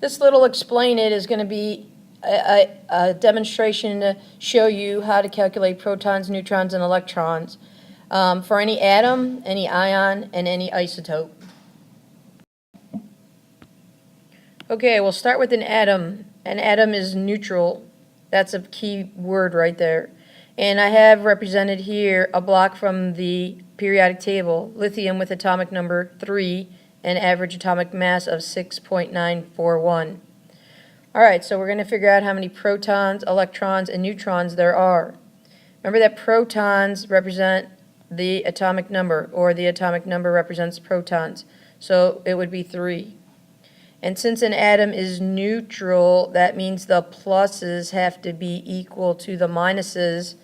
This little explain it is going to be a demonstration to show you how to calculate protons, neutrons, and electrons for any atom, any ion, and any isotope. Okay, we'll start with an atom. An atom is neutral. That's a key word right there. And I have represented here a block from the periodic table, lithium with atomic number 3 and average atomic mass of 6.941. Alright, so we're going to figure out how many protons, electrons, and neutrons there are. Remember that protons represent the atomic number, or the atomic number represents protons. So it would be 3. And since an atom is neutral, that means the pluses have to be equal to the minuses.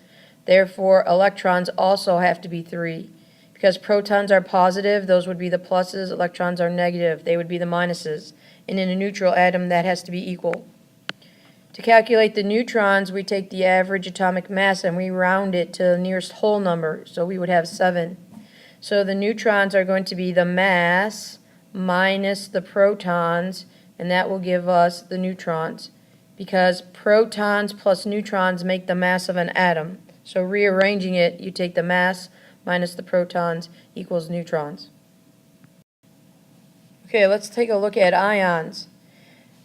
Therefore, electrons also have to be 3. Because protons are positive, those would be the pluses. Electrons are negative, they would be the minuses. And in a neutral atom, that has to be equal. To calculate the neutrons, we take the average atomic mass and we round it to the nearest whole number. So we would have 7. So the neutrons are going to be the mass minus the protons, and that will give us the neutrons, because protons plus neutrons make the mass of an atom. So rearranging it, you take the mass minus the protons equals neutrons. Okay, let's take a look at ions.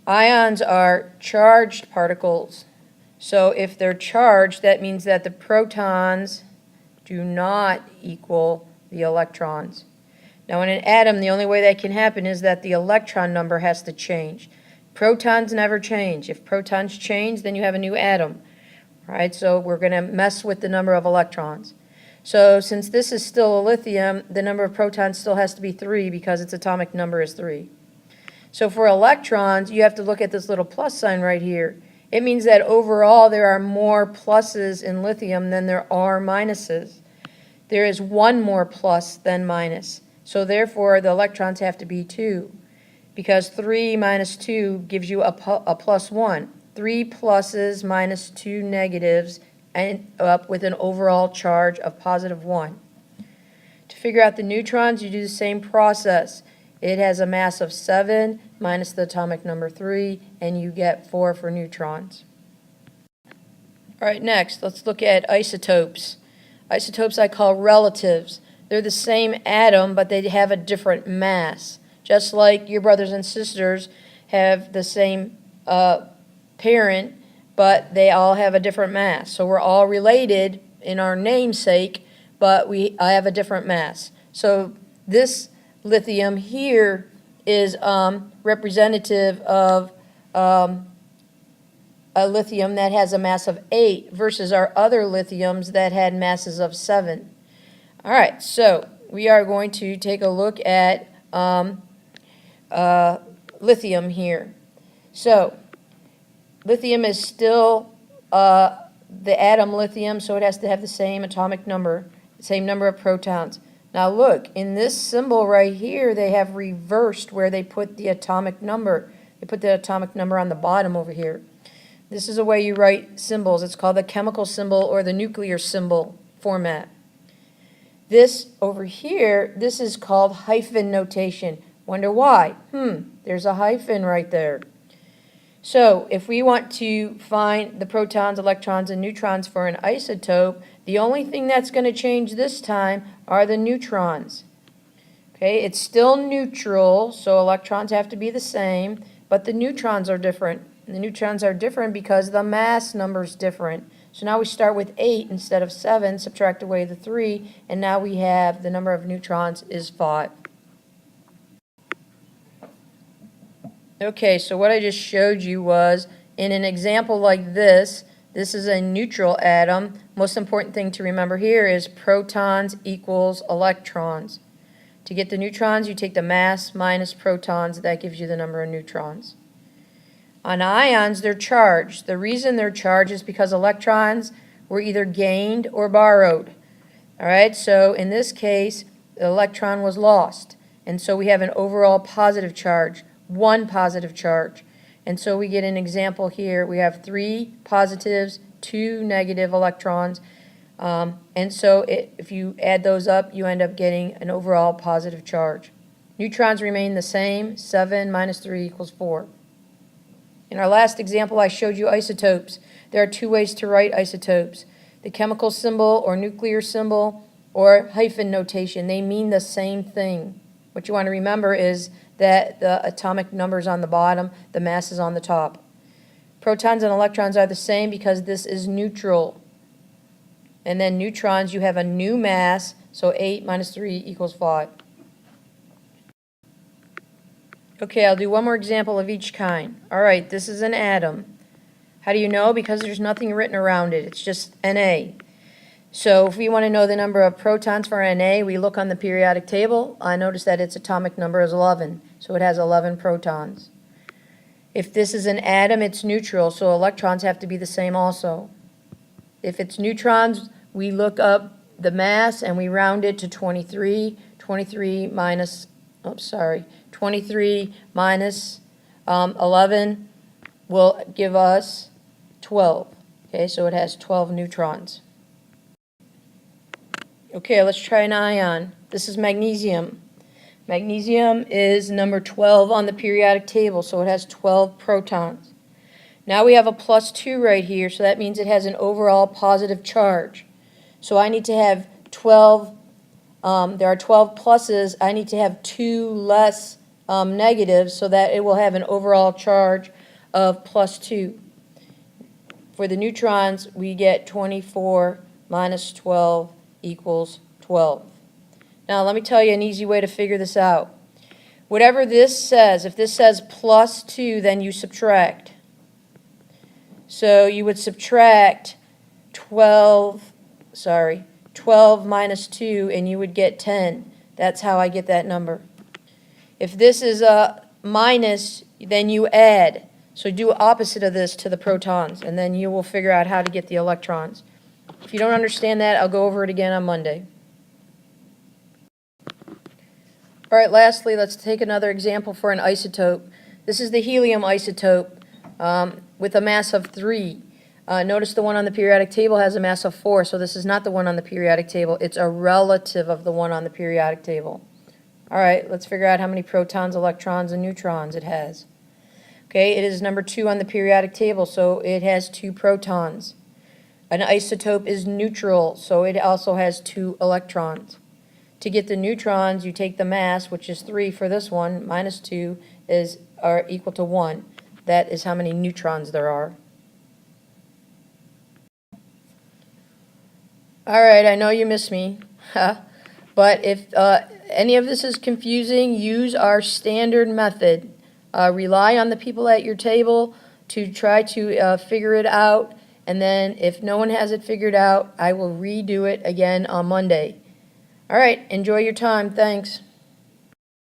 Ions are charged particles. So if they're charged, that means that the protons do not equal the electrons. Now in an atom, the only way that can happen is that the electron number has to change. Protons never change. If protons change, then you have a new atom. Right? So we're going to mess with the number of electrons. So since this is still a lithium, the number of protons still has to be 3 because its atomic number is 3. So for electrons, you have to look at this little plus sign right here. It means that overall there are more pluses in lithium than there are minuses. There is 1 more plus than minus. So therefore, the electrons have to be 2, because 3 minus 2 gives you a plus 1. 3 pluses minus 2 negatives end up with an overall charge of positive 1. To figure out the neutrons, you do the same process. It has a mass of 7 minus the atomic number 3, and you get 4 for neutrons. All right, next, let's look at isotopes. Isotopes I call relatives. They're the same atom, but they have a different mass. Just like your brothers and sisters have the same parent, but they all have a different mass. So we're all related in our namesake, but I have a different mass. So this lithium here is representative of a lithium that has a mass of 8 versus our other lithiums that had masses of 7. All right, so we are going to take a look at lithium here. So lithium is still the atom lithium, so it has to have the same atomic number, the same number of protons. Now look, in this symbol right here, they have reversed where they put the atomic number. They put the atomic number on the bottom over here. This is a way you write symbols. It's called the chemical symbol or the nuclear symbol format. This over here, this is called hyphen notation. Wonder why? There's a hyphen right there. So if we want to find the protons, electrons, and neutrons for an isotope, the only thing that's going to change this time are the neutrons. Okay, it's still neutral, so electrons have to be the same, but the neutrons are different. And the neutrons are different because the mass number is different. So now we start with 8 instead of 7, subtract away the 3, and now we have the number of neutrons is 5. Okay, so what I just showed you was, in an example like this is a neutral atom. Most important thing to remember here is protons equals electrons. To get the neutrons, you take the mass minus protons. That gives you the number of neutrons. On ions, they're charged. The reason they're charged is because electrons were either gained or borrowed. All right, so in this case, the electron was lost. And so we have an overall positive charge, 1 positive charge. And so we get an example here. We have 3 positives, 2 negative electrons. And so if you add those up, you end up getting an overall positive charge. Neutrons remain the same. 7 minus 3 equals 4. In our last example, I showed you isotopes. There are two ways to write isotopes: the chemical symbol or nuclear symbol or hyphen notation. They mean the same thing. What you want to remember is that the atomic number is on the bottom, the mass is on the top. Protons and electrons are the same because this is neutral. And then neutrons, you have a new mass, so 8 minus 3 equals 5. Okay, I'll do one more example of each kind. All right, this is an atom. How do you know? Because there's nothing written around it. It's just Na. So if we want to know the number of protons for Na, we look on the periodic table. I notice that its atomic number is 11, so it has 11 protons. If this is an atom, it's neutral, so electrons have to be the same also. If it's neutrons, we look up the mass and we round it to 23. 23 minus 11 will give us 12. Okay, so it has 12 neutrons. Okay, let's try an ion. This is magnesium. Magnesium is number 12 on the periodic table, so it has 12 protons. Now we have a +2 right here, so that means it has an overall positive charge. So I need to have 12, there are 12 pluses, I need to have 2 less negatives so that it will have an overall charge of +2. For the neutrons, we get 24 minus 12 equals 12. Now let me tell you an easy way to figure this out. Whatever this says, if this says +2, then you subtract. So you would subtract 12 minus 2, and you would get 10. That's how I get that number. If this is a minus, then you add. So do opposite of this to the protons, and then you will figure out how to get the electrons. If you don't understand that, I'll go over it again on Monday. All right, lastly, let's take another example for an isotope. This is the helium isotope with a mass of 3. Notice the one on the periodic table has a mass of 4, so this is not the one on the periodic table. It's a relative of the one on the periodic table. All right, let's figure out how many protons, electrons, and neutrons it has. Okay, it is number 2 on the periodic table, so it has 2 protons. An isotope is neutral, so it also has 2 electrons. To get the neutrons, you take the mass, which is 3 for this one, minus 2 are equal to 1. That is how many neutrons there are. All right, I know you miss me, but if any of this is confusing, use our standard method. Rely on the people at your table to try to figure it out, and then if no one has it figured out, I will redo it again on Monday. All right, enjoy your time. Thanks.